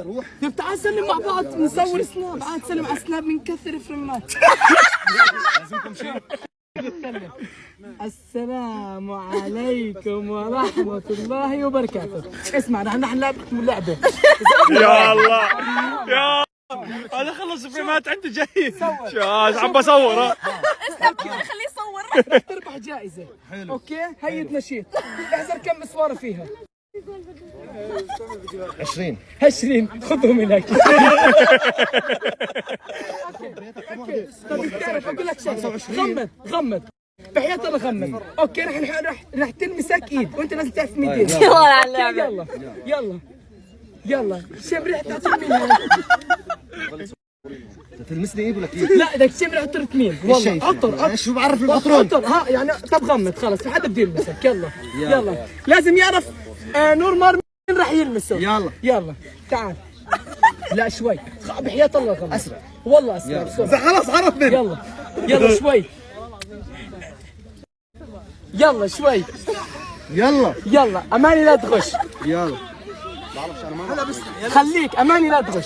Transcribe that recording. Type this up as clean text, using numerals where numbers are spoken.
روح طيب تعال سلم مع بعض نصور سناب. عاد سلم على سناب من كثر فريمات. السلام عليكم ورحمة الله وبركاته. اسمع نحن نلعبكم لعبة. يا الله يا انا خلص فريمات عندي جاي. شو عم بصور ها. اسلم خليه يصور. رح تربح جائزة. حلو. اوكي هي نشيط. احذر كم مسوارة فيها. 20 خذهم هناك. طيب بتعرف اقول لك شغله غمض بحياة الله غمض. اوكي رح تلمسك ايد وانت لازم تعرف مين ايدك. يلا على اللعبة. يلا شم ريحة تعطيك مين. تلمسني ايه لك؟ لا بدك تشم ريحة عطر مين. والله عطر شو بعرف العطرون؟ عطر ها يعني. طب غمض خلص ما حدا بده يلمسك. يلا لازم يعرف نور مار مين راح يلمسه. يلا تعال. لا شوي بحياة الله غمض. اسرع والله اسرع. خلاص عرفنا. يلا شوي. يلا شوي. يلا اماني لا تغش. خليك اماني لا تغش.